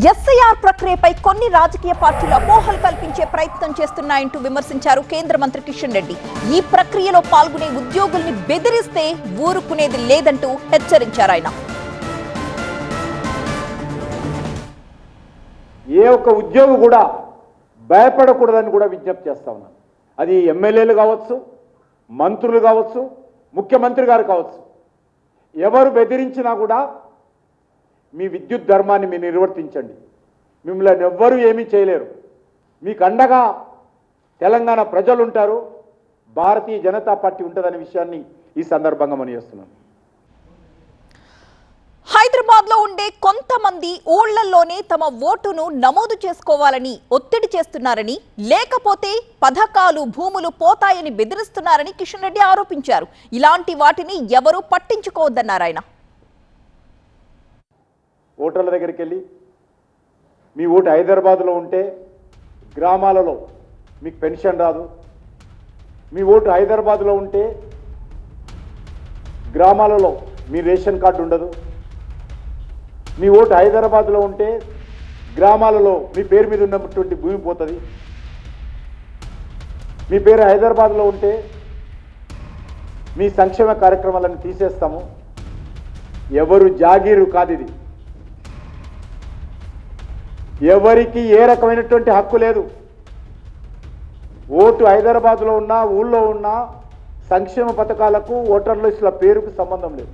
SIR ప్రక్రియపై కొన్ని రాజకీయ పార్టీలు అపోహలు కల్పించే ప్రయత్నం చేస్తున్నాయంటూ విమర్శించారు కేంద్ర మంత్రి కిషన్ రెడ్డి. ఈ ప్రక్రియలో పాల్గొనే ఉద్యోగుల్ని బెదిరిస్తే ఊరుకునేది లేదంటూ హెచ్చరించారు ఆయన. ఏ ఒక్క ఉద్యోగి కూడా భయపడకూడదని కూడా విజ్ఞప్తి చేస్తా ఉన్నాను. అది ఎమ్మెల్యేలు కావచ్చు, మంత్రులు కావచ్చు, ముఖ్యమంత్రి గారు కావచ్చు. ఎవరు బెదిరించినా కూడా మీ విద్యుత్ ధర్మాన్ని మీరు నిర్వర్తించండి. మిమ్మల్ని ఎవ్వరూ ఏమీ చేయలేరు. మీకు అండగా తెలంగాణ ప్రజలు ఉంటారు, భారతీయ జనతా పార్టీ ఉంటుందనే విషయాన్ని ఈ సందర్భంగా మనం చేస్తున్నాం. హైదరాబాద్ లో ఉండే కొంతమంది ఊళ్లలోనే తమ ఓటును నమోదు చేసుకోవాలని ఒత్తిడి చేస్తున్నారని, లేకపోతే పథకాలు భూములు పోతాయని బెదిరిస్తున్నారని కిషన్ రెడ్డి ఆరోపించారు. ఇలాంటి వాటిని ఎవరూ పట్టించుకోవద్దన్నారు ఆయన. ఓటర్ల దగ్గరికి వెళ్ళి మీ ఓటు హైదరాబాద్లో ఉంటే గ్రామాలలో మీకు పెన్షన్ రాదు, మీ ఓటు హైదరాబాద్లో ఉంటే గ్రామాలలో మీ రేషన్ కార్డు ఉండదు, మీ ఓటు హైదరాబాద్లో ఉంటే గ్రామాలలో మీ పేరు మీద ఉన్నటువంటి భూమి పోతుంది, మీ పేరు హైదరాబాద్లో ఉంటే మీ సంక్షేమ కార్యక్రమాలను తీసేస్తాము. ఎవరు జాగీరు కాదు ఇది. ఎవరికి ఏ రకమైనటువంటి హక్కు లేదు. ఓటు హైదరాబాద్లో ఉన్నా ఊళ్ళో ఉన్నా సంక్షేమ పథకాలకు ఓటర్ లిస్టుల పేరుకు సంబంధం లేదు.